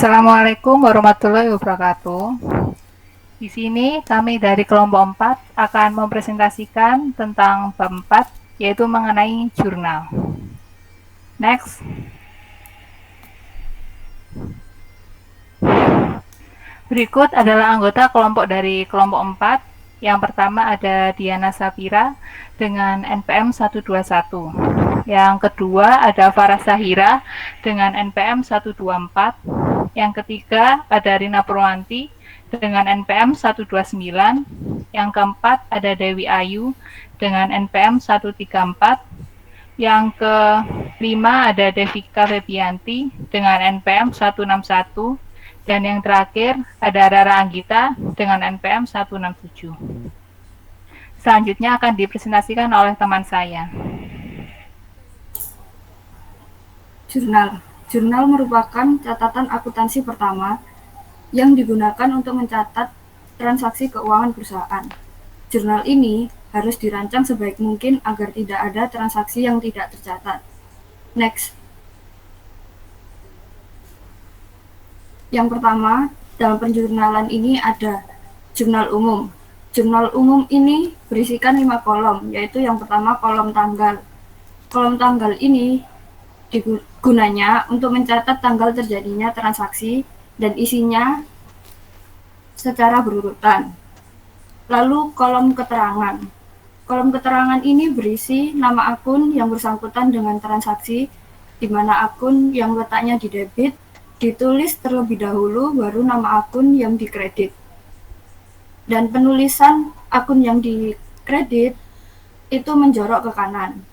Assalamualaikum warahmatullahi wabarakatuh. Di sini kami dari kelompok 4 akan mempresentasikan tentang bab 4 yaitu mengenai jurnal. Next. Berikut adalah anggota kelompok dari kelompok 4. Yang pertama ada Diana Safira dengan NPM 121. Yang kedua ada Farah Sahira dengan NPM 124. Yang ketiga ada Rina Purwanti dengan NPM 129. Yang keempat ada Dewi Ayu dengan NPM 134. Yang kelima ada Devika Febianti dengan NPM 161. Dan yang terakhir ada Rara Anggita dengan NPM 167. Selanjutnya akan dipresentasikan oleh teman saya. Jurnal. Jurnal merupakan catatan akuntansi pertama yang digunakan untuk mencatat transaksi keuangan perusahaan. Jurnal ini harus dirancang sebaik mungkin agar tidak ada transaksi yang tidak tercatat. Next. Yang pertama, dalam penjurnalan ini ada jurnal umum. Jurnal umum ini berisikan 5 kolom, yaitu yang pertama kolom tanggal. Kolom tanggal ini gunanya untuk mencatat tanggal terjadinya transaksi dan isinya secara berurutan. Lalu kolom keterangan. Kolom keterangan ini berisi nama akun yang bersangkutan dengan transaksi, di mana akun yang letaknya di debit ditulis terlebih dahulu baru nama akun yang dikredit. Dan penulisan akun yang dikredit itu menjorok ke kanan.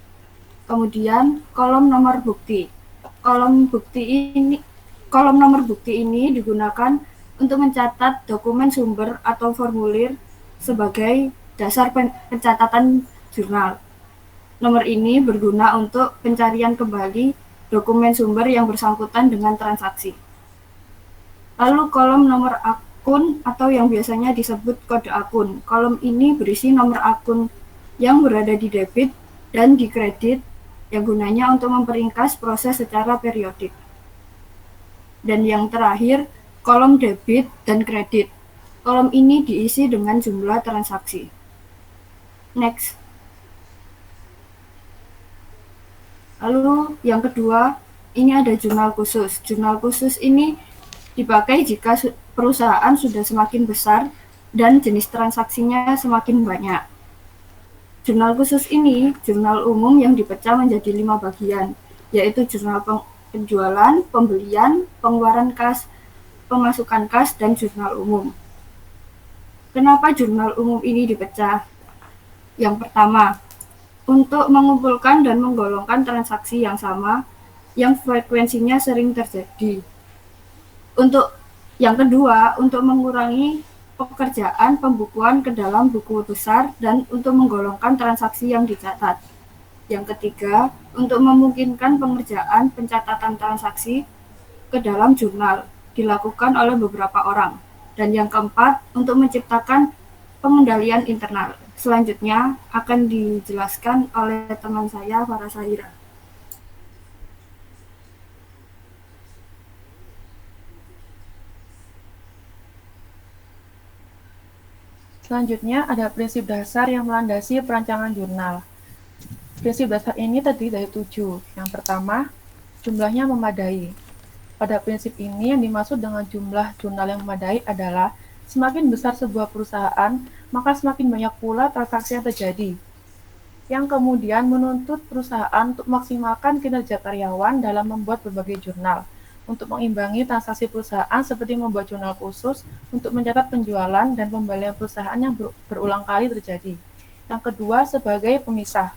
Kemudian kolom nomor bukti. Kolom nomor bukti ini digunakan untuk mencatat dokumen sumber atau formulir sebagai dasar pencatatan jurnal. Nomor ini berguna untuk pencarian kembali dokumen sumber yang bersangkutan dengan transaksi. Lalu kolom nomor akun atau yang biasanya disebut kode akun. Kolom ini berisi nomor akun yang berada di debit dan di kredit yang gunanya untuk memperingkas proses secara periodik. Dan yang terakhir, kolom debit dan kredit. Kolom ini diisi dengan jumlah transaksi. Next. Lalu yang kedua, ini ada jurnal khusus. Jurnal khusus ini dipakai jika perusahaan sudah semakin besar dan jenis transaksinya semakin banyak. Jurnal khusus ini jurnal umum yang dipecah menjadi 5 bagian, yaitu jurnal penjualan, pembelian, pengeluaran kas, pemasukan kas, dan jurnal umum. Kenapa jurnal umum ini dipecah? Yang pertama, untuk mengumpulkan dan menggolongkan transaksi yang sama yang frekuensinya sering terjadi. Untuk yang kedua, untuk mengurangi pekerjaan pembukuan ke dalam buku besar dan untuk menggolongkan transaksi yang dicatat. Yang ketiga, untuk memungkinkan pengerjaan pencatatan transaksi ke dalam jurnal dilakukan oleh beberapa orang. Dan yang keempat, untuk menciptakan pengendalian internal. Selanjutnya akan dijelaskan oleh teman saya, Farah Sahira. Selanjutnya ada prinsip dasar yang melandasi perancangan jurnal. Prinsip dasar ini terdiri dari 7. Yang pertama, jumlahnya memadai. Pada prinsip ini yang dimaksud dengan jumlah jurnal yang memadai adalah semakin besar sebuah perusahaan, maka semakin banyak pula transaksi yang terjadi. Yang kemudian menuntut perusahaan untuk memaksimalkan kinerja karyawan dalam membuat berbagai jurnal, untuk mengimbangi transaksi perusahaan seperti membuat jurnal khusus untuk mencatat penjualan dan pembelian perusahaan yang berulang kali terjadi. Yang kedua, sebagai pemisah.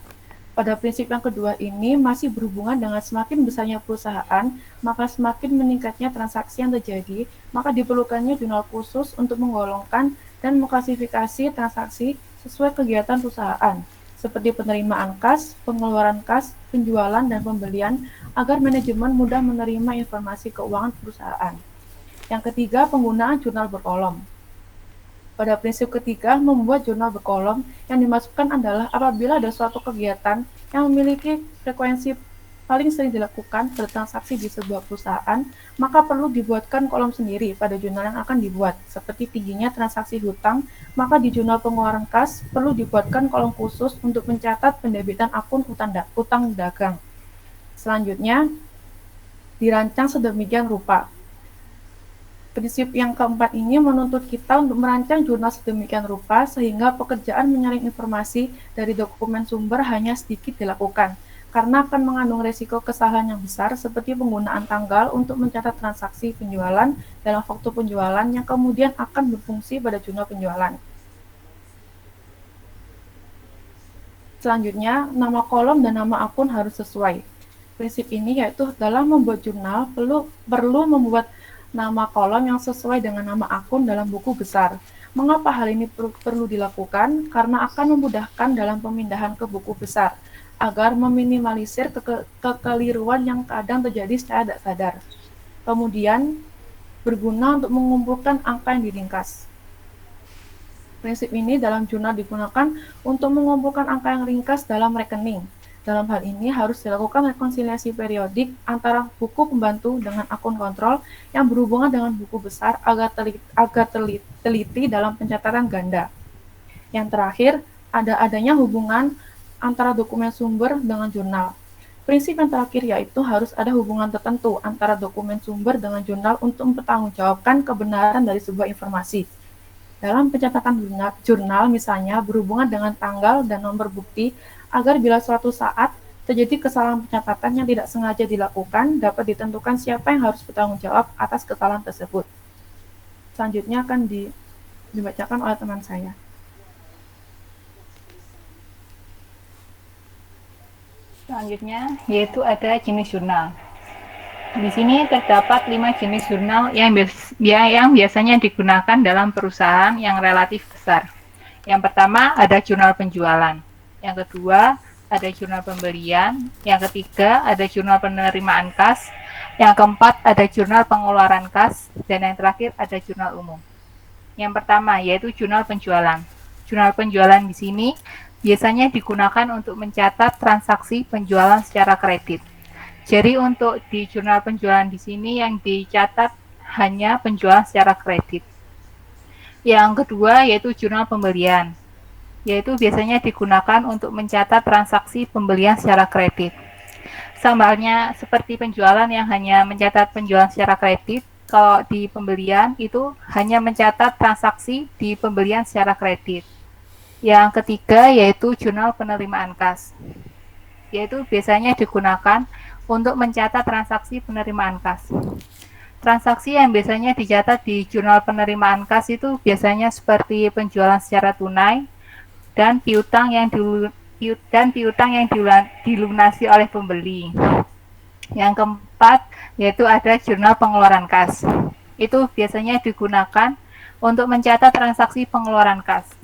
Pada prinsip yang kedua ini masih berhubungan dengan semakin besarnya perusahaan, maka semakin meningkatnya transaksi yang terjadi, maka diperlukannya jurnal khusus untuk menggolongkan dan mengklasifikasi transaksi sesuai kegiatan perusahaan, seperti penerimaan kas, pengeluaran kas, penjualan, dan pembelian, agar manajemen mudah menerima informasi keuangan perusahaan. Yang ketiga, penggunaan jurnal berkolom. Pada prinsip ketiga, membuat jurnal berkolom yang dimasukkan adalah apabila ada suatu kegiatan yang memiliki frekuensi paling sering dilakukan bertransaksi di sebuah perusahaan, maka perlu dibuatkan kolom sendiri pada jurnal yang akan dibuat. Seperti tingginya transaksi hutang, maka di jurnal pengeluaran kas perlu dibuatkan kolom khusus untuk mencatat pendebitan akun utang dagang. Selanjutnya, dirancang sedemikian rupa. Prinsip yang keempat ini menuntut kita untuk merancang jurnal sedemikian rupa sehingga pekerjaan menyaring informasi dari dokumen sumber hanya sedikit dilakukan, karena akan mengandung risiko kesalahan yang besar seperti penggunaan tanggal untuk mencatat transaksi penjualan dalam waktu penjualan yang kemudian akan berfungsi pada jurnal penjualan. Selanjutnya, nama kolom dan nama akun harus sesuai. Prinsip ini yaitu dalam membuat jurnal perlu membuat nama kolom yang sesuai dengan nama akun dalam buku besar. Mengapa hal ini perlu dilakukan? Karena akan memudahkan dalam pemindahan ke buku besar, agar meminimalisir kekeliruan yang kadang terjadi secara tidak sadar. Kemudian, berguna untuk mengumpulkan angka yang diringkas. Prinsip ini dalam jurnal digunakan untuk mengumpulkan angka yang ringkas dalam rekening. Dalam hal ini harus dilakukan rekonsiliasi periodik antara buku pembantu dengan akun kontrol yang berhubungan dengan buku besar agar teliti dalam pencatatan ganda. Yang terakhir, adanya hubungan antara dokumen sumber dengan jurnal. Prinsip yang terakhir yaitu harus ada hubungan tertentu antara dokumen sumber dengan jurnal untuk mempertanggungjawabkan kebenaran dari sebuah informasi. Dalam pencatatan jurnal misalnya berhubungan dengan tanggal dan nomor bukti agar bila suatu saat terjadi kesalahan pencatatan yang tidak sengaja dilakukan, dapat ditentukan siapa yang harus bertanggung jawab atas kesalahan tersebut. Selanjutnya akan dibacakan oleh teman saya. Selanjutnya, yaitu ada jenis jurnal. Di sini terdapat 5 jenis jurnal yang biasanya digunakan dalam perusahaan yang relatif besar. Yang pertama, ada jurnal penjualan. Yang kedua, ada jurnal pembelian. Yang ketiga, ada jurnal penerimaan kas. Yang keempat, ada jurnal pengeluaran kas. Dan yang terakhir, ada jurnal umum. Yang pertama, yaitu jurnal penjualan. Jurnal penjualan di sini biasanya digunakan untuk mencatat transaksi penjualan secara kredit. Jadi untuk di jurnal penjualan di sini yang dicatat hanya penjualan secara kredit. Yang kedua, yaitu jurnal pembelian, yaitu biasanya digunakan untuk mencatat transaksi pembelian secara kredit. Sama seperti penjualan yang hanya mencatat penjualan secara kredit, kalau di pembelian itu hanya mencatat transaksi di pembelian secara kredit. Yang ketiga yaitu jurnal penerimaan kas, yaitu biasanya digunakan untuk mencatat transaksi penerimaan kas. Transaksi yang biasanya dicatat di jurnal penerimaan kas itu biasanya seperti penjualan secara tunai, dan piutang yang dilunasi oleh pembeli. Yang keempat yaitu ada jurnal pengeluaran kas. Itu biasanya digunakan untuk mencatat transaksi pengeluaran kas.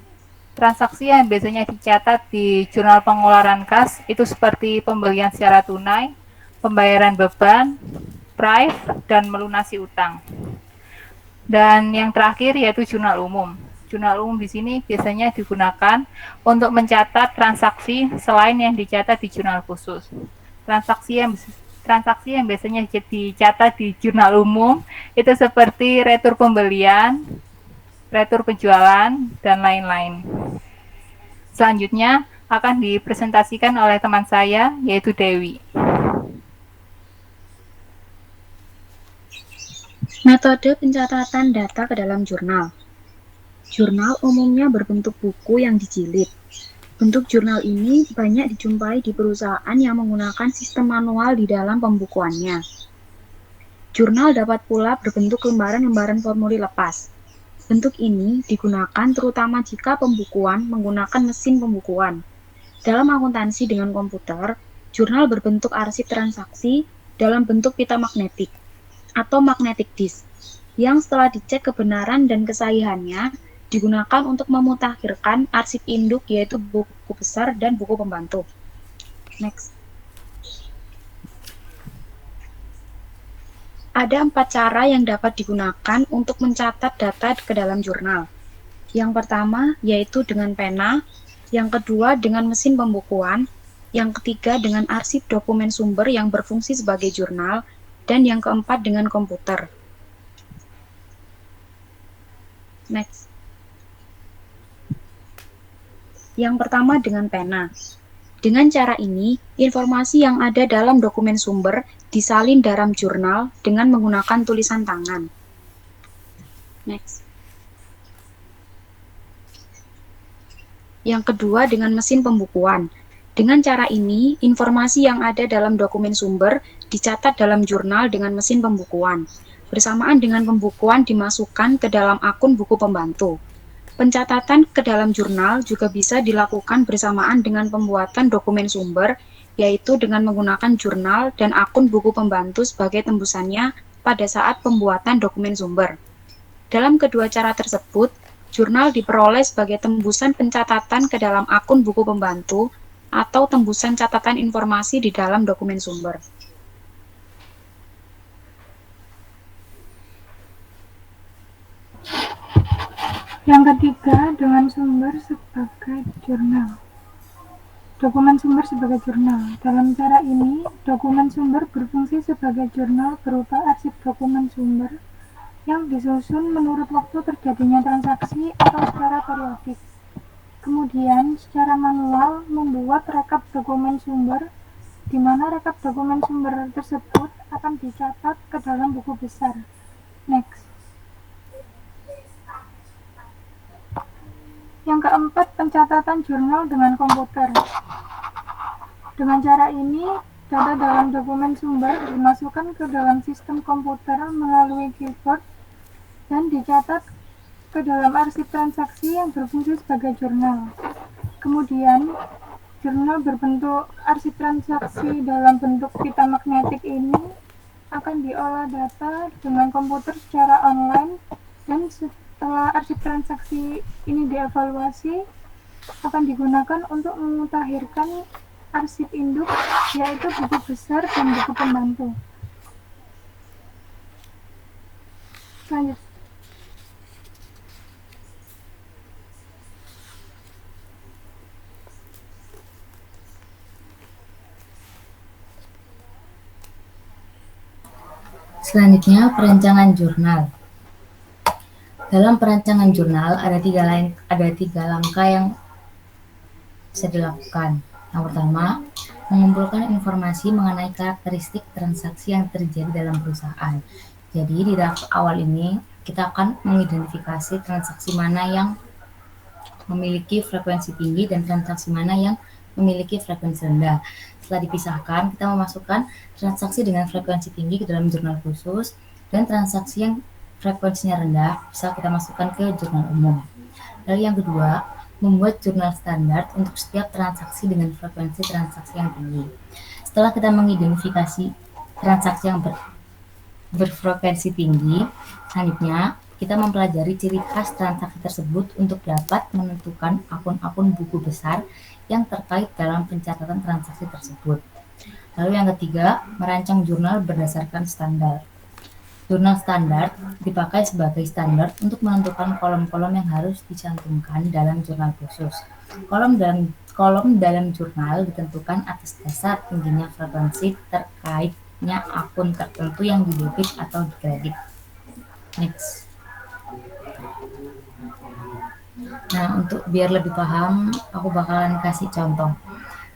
Transaksi yang biasanya dicatat di jurnal pengeluaran kas itu seperti pembelian secara tunai, pembayaran beban, price, dan melunasi utang. Dan yang terakhir yaitu jurnal umum. Jurnal umum di sini biasanya digunakan untuk mencatat transaksi selain yang dicatat di jurnal khusus. Transaksi yang biasanya dicatat di jurnal umum itu seperti retur pembelian, retur penjualan, dan lain-lain. Selanjutnya akan dipresentasikan oleh teman saya, yaitu Dewi. Metode pencatatan data ke dalam jurnal. Jurnal umumnya berbentuk buku yang dijilid. Bentuk jurnal ini banyak dijumpai di perusahaan yang menggunakan sistem manual di dalam pembukuannya. Jurnal dapat pula berbentuk lembaran-lembaran formulir lepas. Bentuk ini digunakan terutama jika pembukuan menggunakan mesin pembukuan. Dalam akuntansi dengan komputer, jurnal berbentuk arsip transaksi dalam bentuk pita magnetik atau magnetic disk, yang setelah dicek kebenaran dan kesahihannya digunakan untuk memutakhirkan arsip induk yaitu buku besar dan buku pembantu. Next. Ada 4 cara yang dapat digunakan untuk mencatat data ke dalam jurnal. Yang pertama yaitu dengan pena, yang kedua dengan mesin pembukuan, Yang ketiga dengan arsip dokumen sumber yang berfungsi sebagai jurnal, dan yang keempat dengan komputer. Next. Yang pertama dengan pena. Dengan cara ini, informasi yang ada dalam dokumen sumber disalin dalam jurnal dengan menggunakan tulisan tangan. Next. Yang kedua dengan mesin pembukuan. Dengan cara ini, informasi yang ada dalam dokumen sumber dicatat dalam jurnal dengan mesin pembukuan. Bersamaan dengan pembukuan dimasukkan ke dalam akun buku pembantu. Pencatatan ke dalam jurnal juga bisa dilakukan bersamaan dengan pembuatan dokumen sumber, yaitu dengan menggunakan jurnal dan akun buku pembantu sebagai tembusannya pada saat pembuatan dokumen sumber. Dalam kedua cara tersebut, jurnal diperoleh sebagai tembusan pencatatan ke dalam akun buku pembantu atau tembusan catatan informasi di dalam dokumen sumber. Yang ketiga, dengan sumber sebagai jurnal. Dokumen sumber sebagai jurnal. Dalam cara ini, dokumen sumber berfungsi sebagai jurnal berupa arsip dokumen sumber yang disusun menurut waktu terjadinya transaksi atau secara periodik. Kemudian, secara manual membuat rekap dokumen sumber, di mana rekap dokumen sumber tersebut akan dicatat ke dalam buku besar. Next. Yang keempat, pencatatan jurnal dengan komputer. Dengan cara ini, data dalam dokumen sumber dimasukkan ke dalam sistem komputer melalui keyboard dan dicatat ke dalam arsip transaksi yang berfungsi sebagai jurnal. Kemudian, jurnal berbentuk arsip transaksi dalam bentuk pita magnetik ini akan diolah data dengan komputer secara online, dan setelah arsip transaksi ini dievaluasi, akan digunakan untuk memutakhirkan arsip induk, yaitu buku besar dan buku pembantu. Lanjut. Selanjutnya, perancangan jurnal. Dalam perancangan jurnal ada tiga langkah yang bisa dilakukan. Yang pertama, mengumpulkan informasi mengenai karakteristik transaksi yang terjadi dalam perusahaan. Jadi di tahap awal ini kita akan mengidentifikasi transaksi mana yang memiliki frekuensi tinggi dan transaksi mana yang memiliki frekuensi rendah. Setelah dipisahkan, kita memasukkan transaksi dengan frekuensi tinggi ke dalam jurnal khusus, dan transaksi yang frekuensinya rendah bisa kita masukkan ke jurnal umum. Lalu yang kedua, membuat jurnal standar untuk setiap transaksi dengan frekuensi transaksi yang tinggi. Setelah kita mengidentifikasi transaksi yang berfrekuensi tinggi, selanjutnya kita mempelajari ciri khas transaksi tersebut untuk dapat menentukan akun-akun buku besar yang terkait dalam pencatatan transaksi tersebut. Lalu yang ketiga, merancang jurnal berdasarkan standar. Jurnal standar dipakai sebagai standar untuk menentukan kolom-kolom yang harus dicantumkan dalam jurnal khusus. Kolom dalam jurnal ditentukan atas dasar tingginya frekuensi terkaitnya akun tertentu yang didebit atau dikredit. Next. Nah, untuk biar lebih paham, aku bakalan kasih contoh.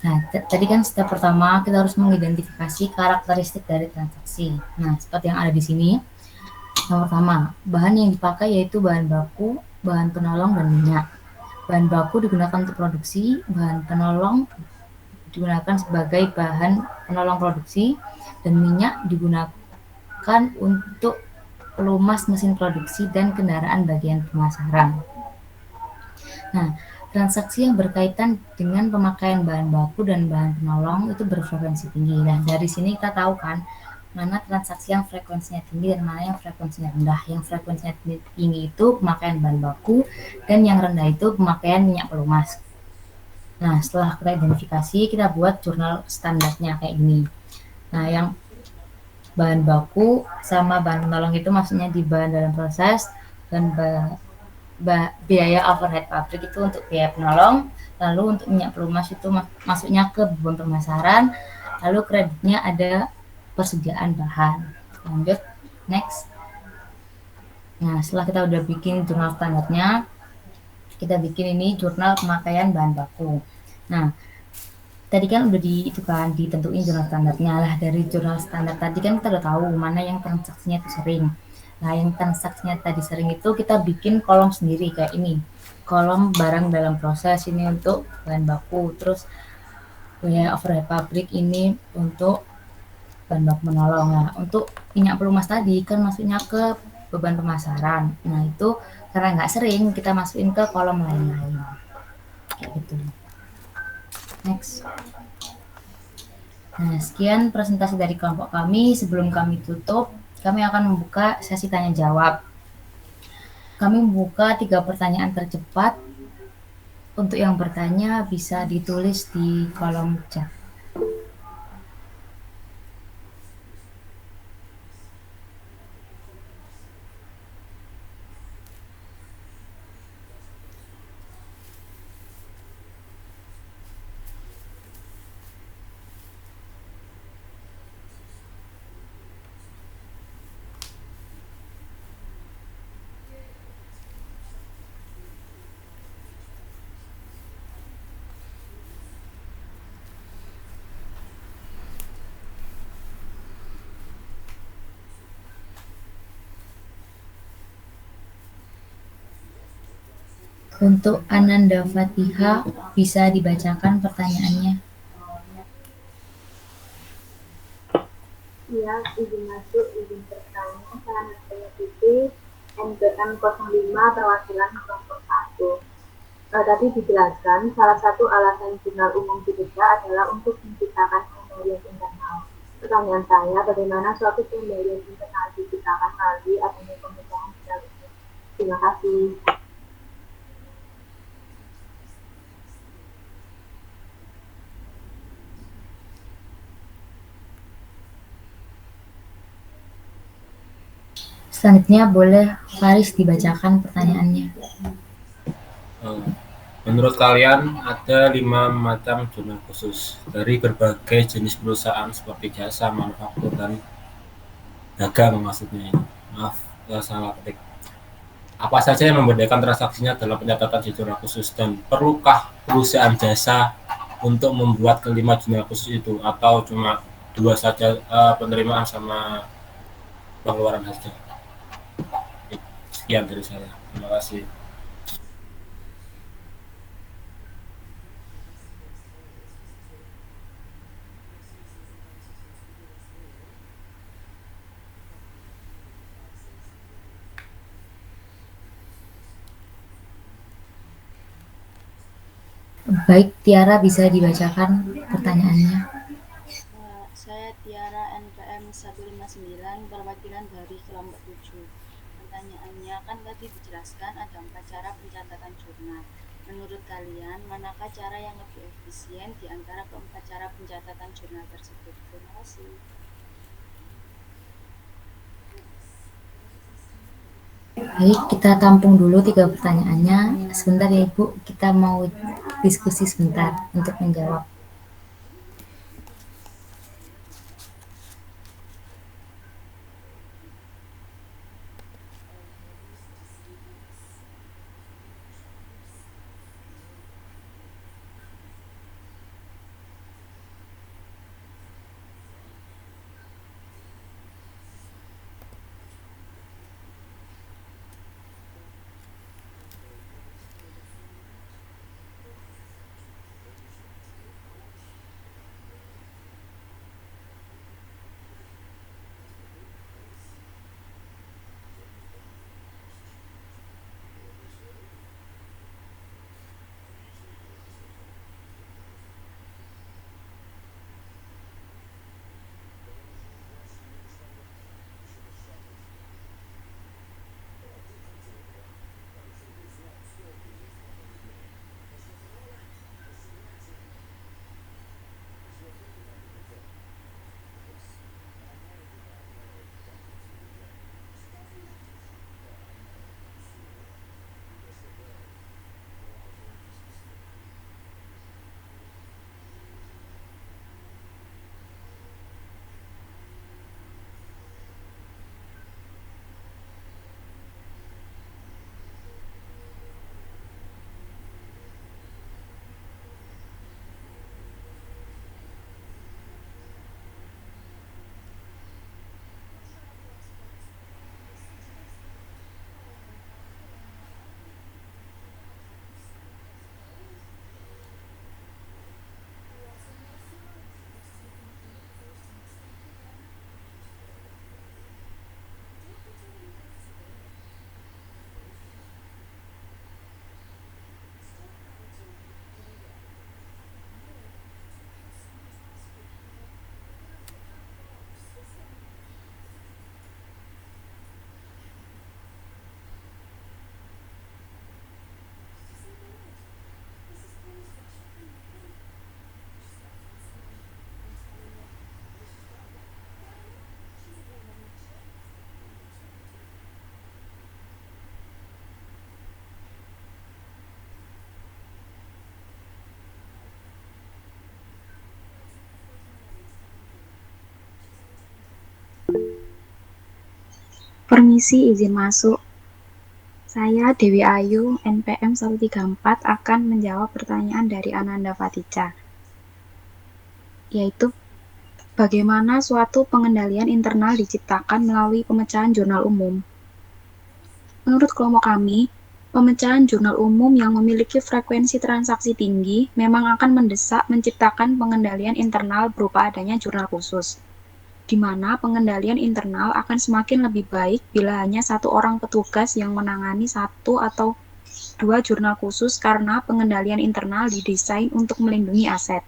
Nah, tadi kan step pertama kita harus mengidentifikasi karakteristik dari transaksi. Nah, seperti yang ada di sini. Yang pertama, bahan yang dipakai yaitu bahan baku, bahan penolong, dan minyak. Bahan baku digunakan untuk produksi, bahan penolong digunakan sebagai bahan penolong produksi, dan minyak digunakan untuk pelumas mesin produksi dan kendaraan bagian pemasaran. Nah, transaksi yang berkaitan dengan pemakaian bahan baku dan bahan penolong itu berfrekuensi tinggi. Nah, dari sini kita tahu kan mana transaksi yang frekuensinya tinggi dan mana yang frekuensinya rendah. Yang frekuensinya tinggi itu pemakaian bahan baku, dan yang rendah itu pemakaian minyak pelumas. Nah, setelah kita identifikasi, kita buat jurnal standarnya kayak gini. Nah, yang bahan baku sama bahan penolong itu maksudnya di bahan dalam proses, dan biaya overhead pabrik itu untuk biaya penolong, lalu untuk minyak pelumas itu masuknya ke beban pemasaran, lalu kreditnya ada persediaan bahan. Lanjut, next. Nah, setelah kita udah bikin jurnal standarnya, kita bikin ini jurnal pemakaian bahan baku. Nah, tadi kan udah ditentuin jurnal standarnya lah. Dari jurnal standar tadi kan kita udah tahu mana yang transaksinya itu sering. Nah, yang transaksinya tadi sering itu kita bikin kolom sendiri kayak ini. Kolom barang dalam proses ini untuk bahan baku, terus biaya overhead pabrik ini untuk bahan baku menolong. Nah, untuk minyak pelumas tadi kan masuknya ke beban pemasaran. Nah, itu karena nggak sering kita masukin ke kolom lain-lain. Kayak gitu. Next. Nah, sekian presentasi dari kelompok kami. Sebelum kami tutup, kami akan membuka sesi tanya jawab. Kami membuka 3 pertanyaan tercepat. Untuk yang bertanya bisa ditulis di kolom chat. Untuk Ananda Fatiha, bisa dibacakan pertanyaannya. Iya, izin masuk, izin bertanya. Selamat mengikuti NPM 05 perwakilan kelompok 1. Tadi dijelaskan, salah satu alasan jurnal umum dibuka adalah untuk menciptakan pembelian internal. Pertanyaan saya, bagaimana suatu pembelian internal diciptakan melalui adanya pembukaan jurnal umum? Terima kasih. Selanjutnya boleh Faris dibacakan pertanyaannya. Menurut kalian ada 5 macam jurnal khusus dari berbagai jenis perusahaan seperti jasa, manufaktur, dan dagang maksudnya ini. Maaf, salah ketik. Apa saja yang membedakan transaksinya dalam pencatatan di jurnal khusus, dan perlukah perusahaan jasa untuk membuat kelima jurnal khusus itu, atau cuma 2 saja, penerimaan sama pengeluaran saja? Sekian dari saya. Terima kasih. Baik, Tiara bisa dibacakan pertanyaannya. Saya Tiara NPM 159 perwakilan dari kelompok 7. Pertanyaannya kan tadi dijelaskan ada 4 cara pencatatan jurnal. Menurut kalian, manakah cara yang lebih efisien di antara keempat cara pencatatan jurnal tersebut? Terima kasih. Baik, kita tampung dulu 3 pertanyaannya. Sebentar ya Ibu, kita mau diskusi sebentar untuk menjawab. Permisi, izin masuk. Saya Dewi Ayu, NPM 134 akan menjawab pertanyaan dari Ananda Fatica, yaitu bagaimana suatu pengendalian internal diciptakan melalui pemecahan jurnal umum. Menurut kelompok kami, pemecahan jurnal umum yang memiliki frekuensi transaksi tinggi memang akan mendesak menciptakan pengendalian internal berupa adanya jurnal khusus, di mana pengendalian internal akan semakin lebih baik bila hanya satu orang petugas yang menangani satu atau dua jurnal khusus karena pengendalian internal didesain untuk melindungi aset,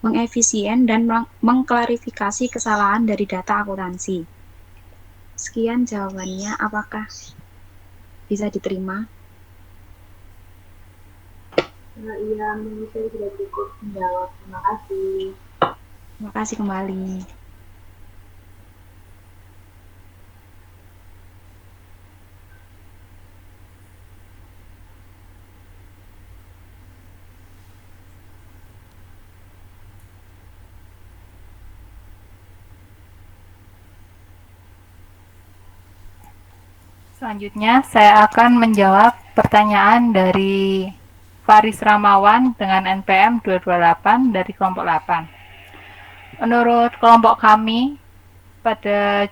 mengefisien dan mengklarifikasi kesalahan dari data akuntansi. Sekian jawabannya, apakah bisa diterima? Iya, menurut saya sudah cukup menjawab. Terima kasih. Terima kasih kembali. Selanjutnya, saya akan menjawab pertanyaan dari Faris Ramawan dengan NPM 228 dari kelompok 8. Menurut kelompok kami, pada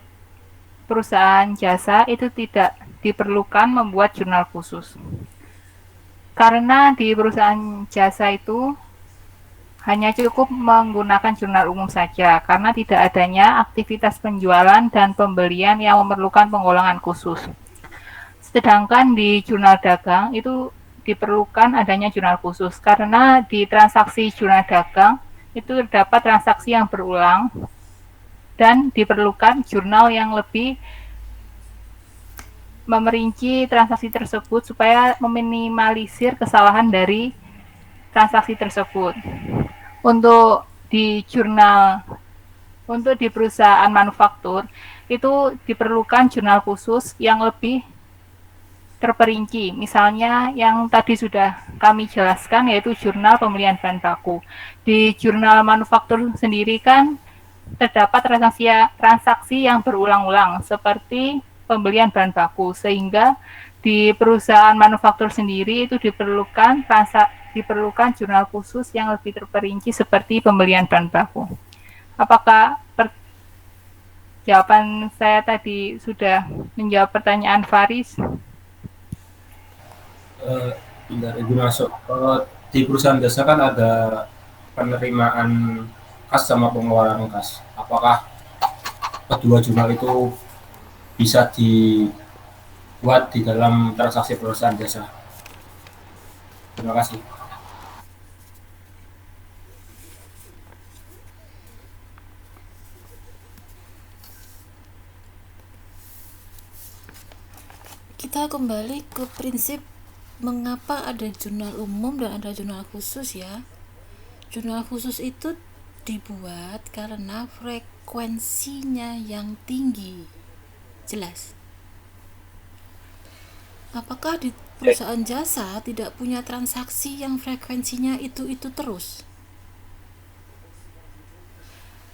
perusahaan jasa itu tidak diperlukan membuat jurnal khusus. Karena di perusahaan jasa itu hanya cukup menggunakan jurnal umum saja, karena tidak adanya aktivitas penjualan dan pembelian yang memerlukan penggolongan khusus. Sedangkan di jurnal dagang itu diperlukan adanya jurnal khusus, karena di transaksi jurnal dagang itu terdapat transaksi yang berulang dan diperlukan jurnal yang lebih memerinci transaksi tersebut supaya meminimalisir kesalahan dari transaksi tersebut. Untuk di perusahaan manufaktur itu diperlukan jurnal khusus yang lebih terperinci. Misalnya yang tadi sudah kami jelaskan, yaitu jurnal pembelian bahan baku. Di jurnal manufaktur sendiri kan terdapat transaksi yang berulang-ulang seperti pembelian bahan baku, sehingga di perusahaan manufaktur sendiri itu diperlukan jurnal khusus yang lebih terperinci seperti pembelian bahan baku. Apakah jawaban saya tadi sudah menjawab pertanyaan Faris? Ibu masuk. Di perusahaan jasa kan ada penerimaan kas sama pengeluaran kas. Apakah kedua jurnal itu bisa dibuat di dalam transaksi perusahaan jasa? Terima kasih. Kita kembali ke prinsip mengapa ada jurnal umum dan ada jurnal khusus ya. Jurnal khusus itu dibuat karena frekuensinya yang tinggi. Jelas? Apakah di perusahaan jasa tidak punya transaksi yang frekuensinya itu terus?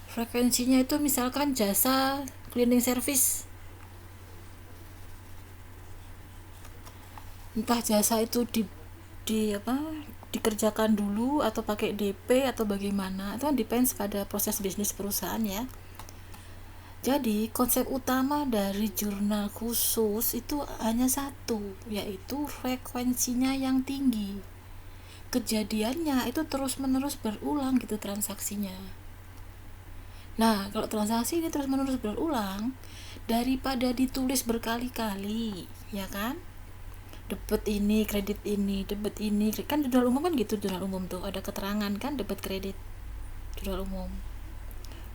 Frekuensinya itu misalkan jasa cleaning service, entah jasa itu dikerjakan dulu atau pakai DP atau bagaimana, itu kan depends pada proses bisnis perusahaan ya. Jadi konsep utama dari jurnal khusus itu hanya satu, yaitu frekuensinya yang tinggi. Kejadiannya itu terus menerus berulang gitu transaksinya. Nah, kalau transaksi ini terus menerus berulang, daripada ditulis berkali-kali, ya kan? Debit ini, kredit ini, debit ini, kan jurnal umum kan gitu, jurnal umum tuh ada keterangan kan, debit kredit jurnal umum.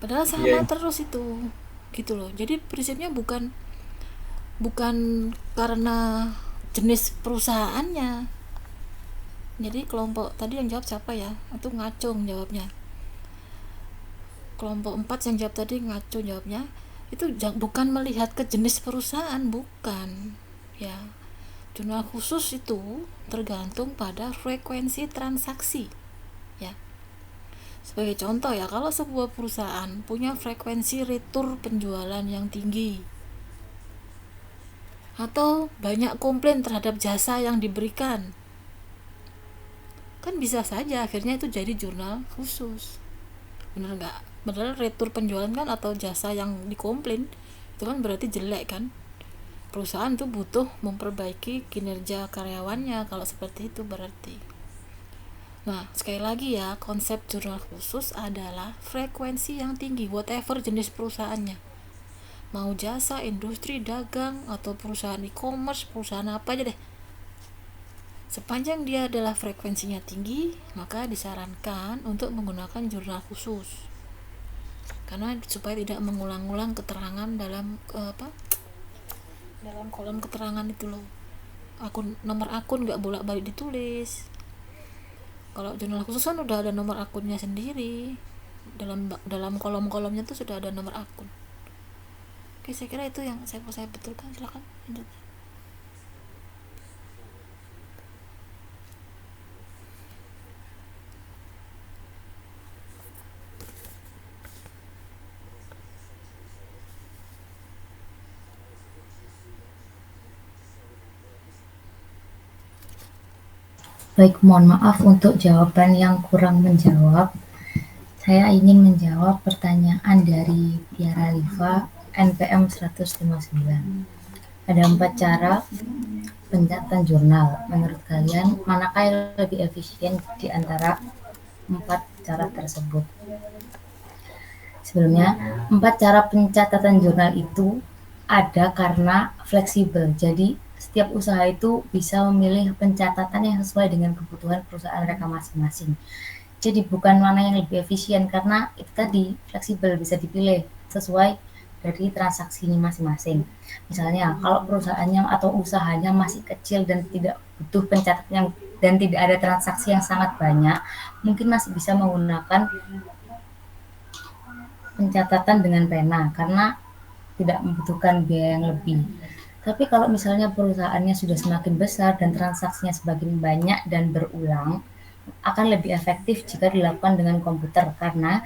Padahal sama terus itu, gitu loh. Jadi prinsipnya bukan karena jenis perusahaannya. Jadi kelompok tadi yang jawab siapa ya? Itu ngacung jawabnya. Kelompok 4 yang jawab tadi ngacung jawabnya. Itu bukan melihat ke jenis perusahaan, bukan ya. Jurnal khusus itu tergantung pada frekuensi transaksi ya. Sebagai contoh ya, kalau sebuah perusahaan punya frekuensi retur penjualan yang tinggi, atau banyak komplain terhadap jasa yang diberikan. Kan bisa saja akhirnya itu jadi jurnal khusus. Bener nggak? Padahal retur penjualan kan atau jasa yang dikomplain itu kan berarti jelek kan. Perusahaan tuh butuh memperbaiki kinerja karyawannya kalau seperti itu berarti. Nah, sekali lagi ya, konsep jurnal khusus adalah frekuensi yang tinggi whatever jenis perusahaannya. Mau jasa, industri, dagang, atau perusahaan e-commerce, perusahaan apa aja deh. Sepanjang dia adalah frekuensinya tinggi, maka disarankan untuk menggunakan jurnal khusus. Karena supaya tidak mengulang-ulang keterangan dalam dalam kolom keterangan itu loh. Nomor akun nggak bolak-balik ditulis. Kalau jurnal khusus kan udah ada nomor akunnya sendiri. Dalam kolom-kolomnya tuh sudah ada nomor akun. Oke, saya kira itu yang saya betulkan. Silakan lanjut. Baik, mohon maaf untuk jawaban yang kurang menjawab. Saya ingin menjawab pertanyaan dari Tiara Liva, NPM 159. Ada 4 cara pencatatan jurnal. Menurut kalian, manakah yang lebih efisien di antara 4 cara tersebut? Sebelumnya, 4 cara pencatatan jurnal itu ada karena fleksibel. Jadi, setiap usaha itu bisa memilih pencatatan yang sesuai dengan kebutuhan perusahaan mereka masing-masing. Jadi bukan mana yang lebih efisien, karena itu tadi fleksibel, bisa dipilih sesuai dari transaksinya masing-masing. Misalnya kalau perusahaannya atau usahanya masih kecil dan tidak butuh pencatatan dan tidak ada transaksi yang sangat banyak, mungkin masih bisa menggunakan pencatatan dengan pena karena tidak membutuhkan biaya yang lebih. Tapi kalau misalnya perusahaannya sudah semakin besar dan transaksinya semakin banyak dan berulang, akan lebih efektif jika dilakukan dengan komputer karena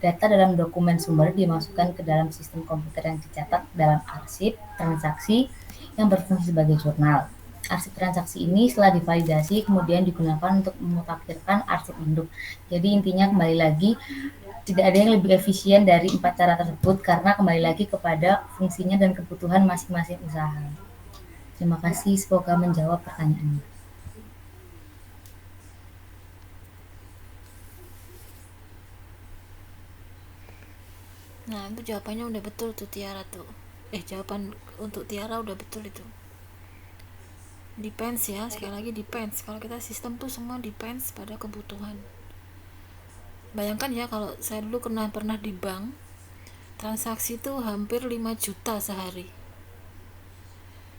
data dalam dokumen sumber dimasukkan ke dalam sistem komputer yang dicatat dalam arsip transaksi yang berfungsi sebagai jurnal. Arsip transaksi ini setelah divalidasi kemudian digunakan untuk memutakhirkan arsip induk. Jadi intinya kembali lagi, tidak ada yang lebih efisien dari 4 cara tersebut karena kembali lagi kepada fungsinya dan kebutuhan masing-masing usaha. Terima kasih, semoga menjawab pertanyaannya. Nah, itu jawabannya udah betul tuh Tiara tuh. Jawaban untuk Tiara udah betul itu. Depends ya, sekali lagi depends. Kalau kita sistem tuh semua depends pada kebutuhan. Bayangkan ya, kalau saya dulu pernah di bank, transaksi tuh hampir 5 juta sehari.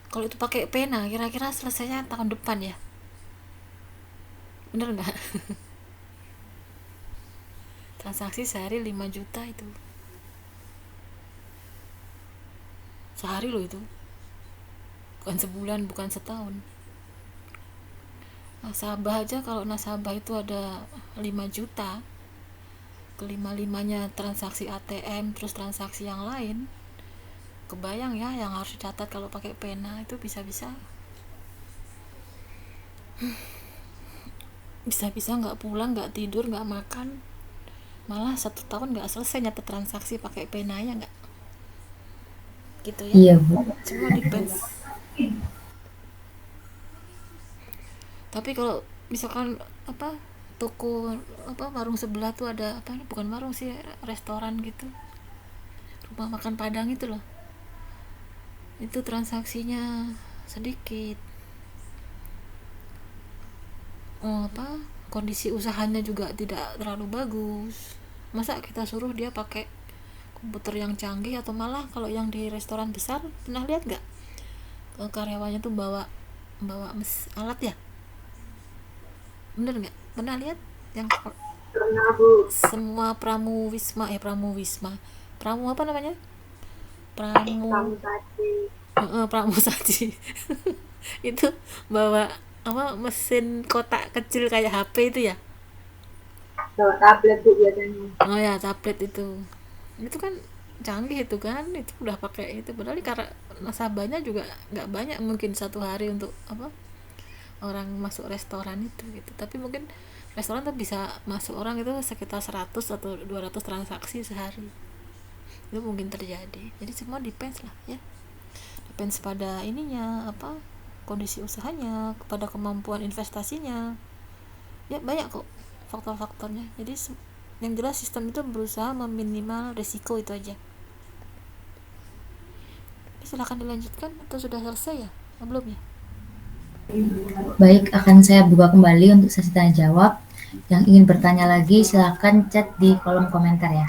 Kalau itu pakai pena, kira-kira selesainya tahun depan ya? Bener nggak? Transaksi sehari 5 juta itu. Sehari loh itu. Bukan sebulan, bukan setahun. Nasabah aja, kalau nasabah itu ada 5 juta, kelima-limanya transaksi ATM terus transaksi yang lain, kebayang ya yang harus dicatat kalau pakai pena itu bisa-bisa nggak pulang, nggak tidur, nggak makan, malah 1 tahun nggak selesai nyatet transaksi pakai penanya, nggak gitu ya. Iya, Bu. Semua depends. Tapi kalau misalkan toko warung sebelah tuh ada bukan warung sih, restoran gitu, rumah makan Padang itu loh, itu transaksinya sedikit, kondisi usahanya juga tidak terlalu bagus, masa kita suruh dia pakai komputer yang canggih? Atau malah kalau yang di restoran besar, pernah lihat nggak karyawannya tuh bawa alat ya? Bener nggak? Pernah lihat yang semua pramu apa namanya, pramu saji itu bawa mesin kotak kecil kayak HP itu ya, bawa tablet Bu biasanya. oh ya, tablet itu kan canggih itu kan, itu udah pakai itu, padahal karena nasabahnya juga nggak banyak mungkin satu hari untuk apa orang masuk restoran itu gitu, tapi mungkin restoran tuh bisa masuk orang itu sekitar 100 atau 200 transaksi sehari, itu mungkin terjadi. Jadi semua depends lah ya, depends pada ininya apa, kondisi usahanya, kepada kemampuan investasinya ya, banyak kok faktor-faktornya. Jadi yang jelas sistem itu berusaha meminimal risiko itu aja. Silakan dilanjutkan atau sudah selesai ya? Belum ya? Baik, akan saya buka kembali untuk sesi tanya jawab. Yang ingin bertanya lagi silakan chat di kolom komentar ya.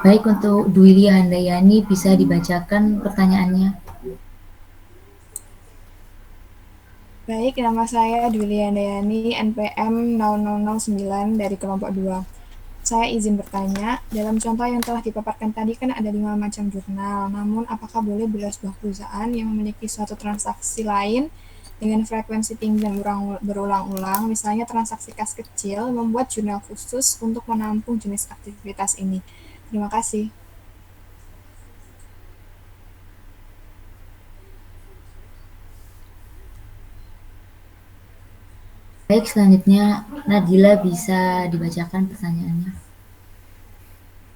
Baik, untuk Dwili Handayani bisa dibacakan pertanyaannya. Baik, nama saya Dwi Handayani, NPM 0009 dari kelompok 2. Saya izin bertanya, dalam contoh yang telah dipaparkan tadi kan ada 5 macam jurnal, namun apakah boleh bila sebuah perusahaan yang memiliki suatu transaksi lain dengan frekuensi tinggi dan berulang-ulang, misalnya transaksi kas kecil, membuat jurnal khusus untuk menampung jenis aktivitas ini? Terima kasih. Baik, selanjutnya Nadila bisa dibacakan pertanyaannya.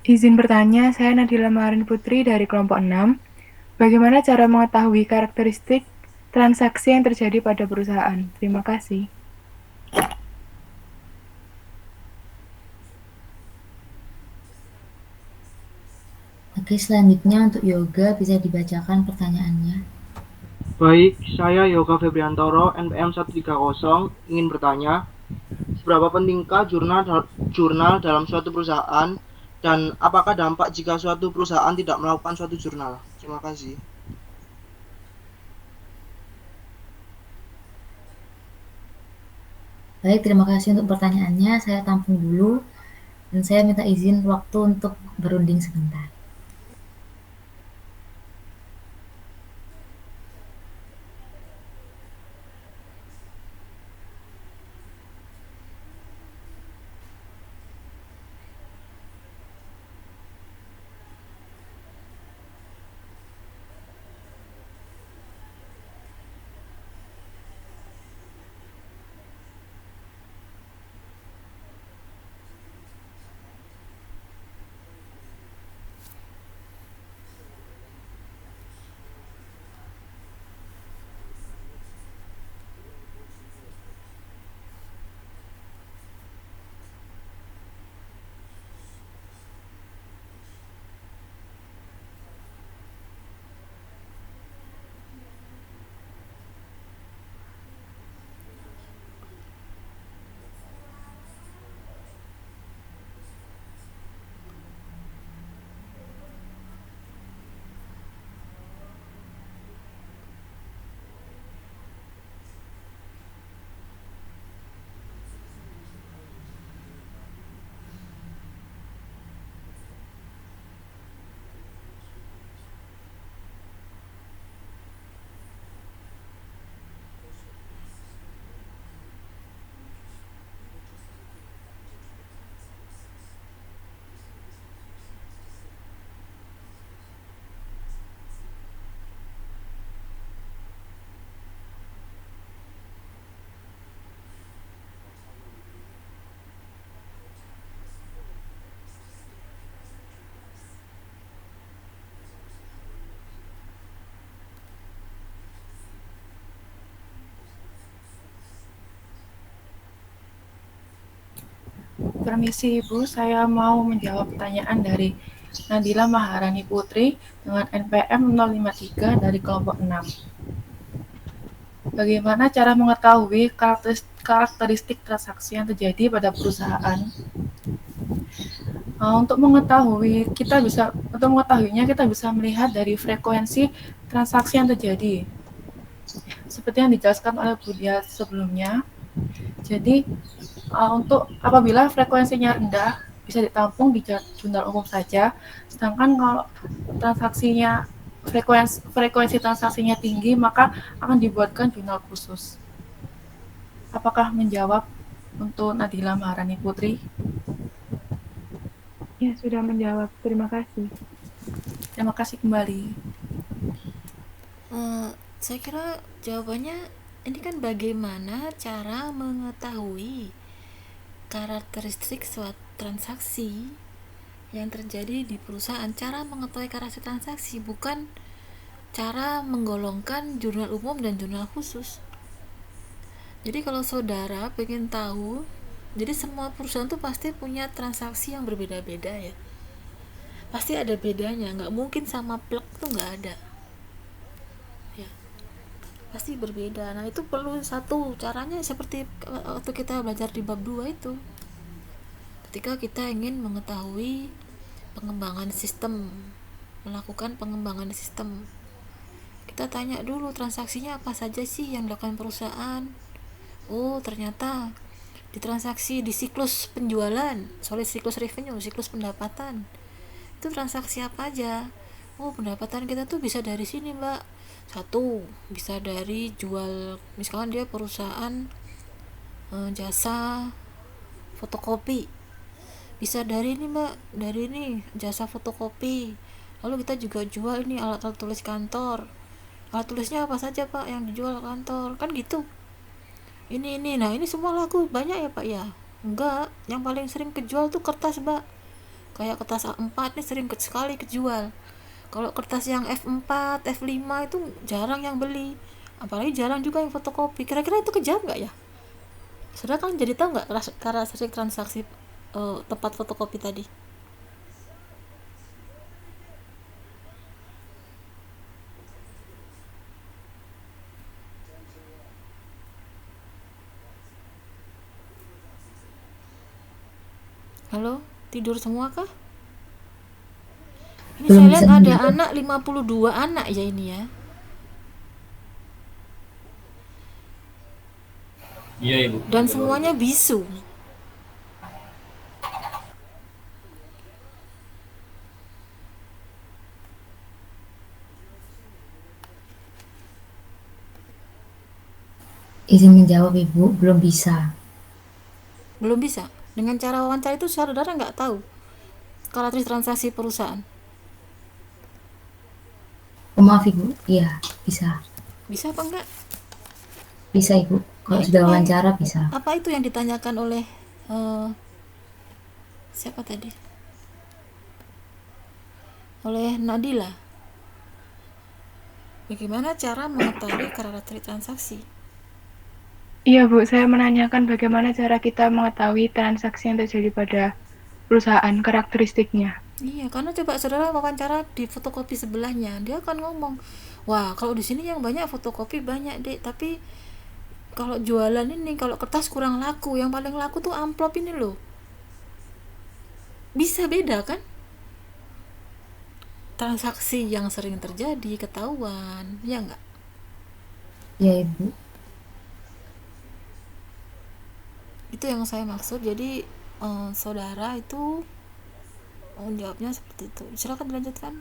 Izin bertanya, saya Nadila Maharin Putri dari kelompok 6. Bagaimana cara mengetahui karakteristik transaksi yang terjadi pada perusahaan? Terima kasih. Oke, selanjutnya untuk Yoga bisa dibacakan pertanyaannya. Baik, saya Yoga Febriantoro, NPM 130, ingin bertanya, seberapa pentingkah jurnal dalam suatu perusahaan, dan apakah dampak jika suatu perusahaan tidak melakukan suatu jurnal? Terima kasih. Baik, terima kasih untuk pertanyaannya. Saya tampung dulu, dan saya minta izin waktu untuk berunding sebentar. Permisi Ibu, saya mau menjawab pertanyaan dari Nadila Maharani Putri dengan NPM 053 dari kelompok 6. Bagaimana cara mengetahui karakteristik transaksi yang terjadi pada perusahaan? Untuk mengetahuinya kita bisa melihat dari frekuensi transaksi yang terjadi. Seperti yang dijelaskan oleh Bu Dia sebelumnya. Jadi untuk apabila frekuensinya rendah, bisa ditampung di jurnal umum saja, sedangkan kalau transaksinya frekuensi transaksinya tinggi, maka akan dibuatkan jurnal khusus. Apakah menjawab untuk Nadila Maharani Putri? Ya, sudah menjawab. Terima kasih. Terima kasih kembali. Saya kira jawabannya ini kan bagaimana cara mengetahui karakteristik suatu transaksi yang terjadi di perusahaan. Cara mengetahui karakteristik transaksi, bukan cara menggolongkan jurnal umum dan jurnal khusus. Jadi kalau saudara pengen tahu, jadi semua perusahaan tuh pasti punya transaksi yang berbeda-beda ya, pasti ada bedanya, nggak mungkin sama plek tuh nggak ada ya, pasti berbeda. Nah itu perlu satu caranya seperti waktu kita belajar di bab 2 itu, ketika kita ingin mengetahui pengembangan sistem, melakukan pengembangan sistem, kita tanya dulu transaksinya apa saja sih yang dilakukan perusahaan. Oh ternyata di transaksi di siklus penjualan, siklus revenue, siklus pendapatan, itu transaksi apa aja. Oh pendapatan kita tuh bisa dari sini mbak. Satu, bisa dari jual, misalkan dia perusahaan jasa fotokopi, bisa dari ini mbak, dari ini jasa fotokopi. Lalu kita juga jual ini alat-alat tulis kantor, alat tulisnya apa saja pak yang dijual kantor, kan gitu. Ini nah ini semua laku banyak ya pak ya? Enggak, yang paling sering kejual tuh kertas mbak, kayak kertas A4 ini sering sekali kejual. Kalau kertas yang F4, F5 itu jarang yang beli, apalagi jarang juga yang fotokopi. Kira-kira itu kejam nggak ya? Saudara kan jadi tahu nggak karakteristik transaksi tempat fotokopi tadi? Halo, tidur semua kah? Ini Belum saya lihat bisa ada menjawab. anak 52 anak ya ini ya. Iya ibu. Dan semuanya bisu. Izin menjawab ibu, belum bisa. Belum bisa. Dengan cara wawancara itu saudara nggak tahu karakteristik transaksi perusahaan. Oh, maaf ibu, iya bisa. Bisa apa enggak? Bisa ibu, kalau Nah, sudah itu wawancara bisa. apa itu yang ditanyakan oleh siapa tadi? Oleh Nadila. Bagaimana cara mengetahui karakteristik transaksi? Iya Bu, saya menanyakan bagaimana cara kita mengetahui transaksi yang terjadi pada perusahaan, karakteristiknya. Iya, karena coba saudara wawancara di fotokopi sebelahnya, dia akan ngomong, wah kalau di sini yang banyak fotokopi banyak dek, tapi kalau jualan ini, kalau kertas kurang laku, yang paling laku tuh amplop ini loh. Bisa beda kan? Transaksi yang sering terjadi ketahuan, ya enggak? Ya ibu. Itu yang saya maksud. Jadi saudara itu jawabnya seperti itu. Silakan dilanjutkan.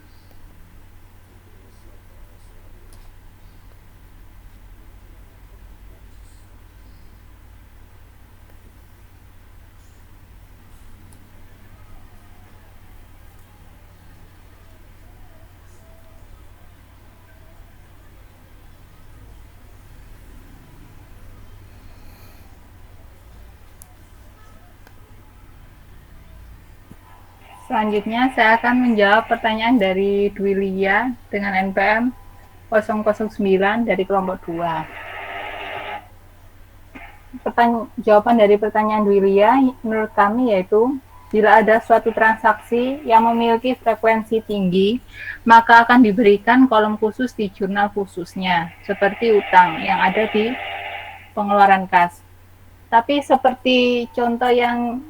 Selanjutnya saya akan menjawab pertanyaan dari Dwi Lia dengan NPM 009 dari kelompok 2. Jawaban dari pertanyaan Dwi Lia menurut kami yaitu, bila ada suatu transaksi yang memiliki frekuensi tinggi, maka akan diberikan kolom khusus di jurnal khususnya, seperti utang yang ada di pengeluaran kas. Tapi seperti contoh yang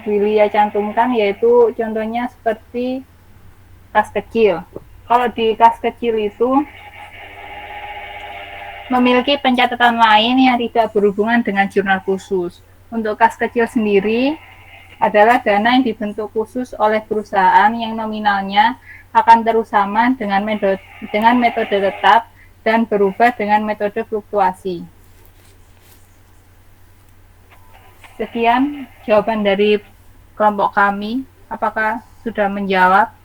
Dwi Lia cantumkan, yaitu contohnya seperti kas kecil. Kalau di kas kecil itu memiliki pencatatan lain yang tidak berhubungan dengan jurnal khusus. Untuk kas kecil sendiri, adalah dana yang dibentuk khusus oleh perusahaan yang nominalnya akan terus sama dengan metode tetap dan berubah dengan metode fluktuasi. Sekian jawaban dari kelompok kami. Apakah sudah menjawab?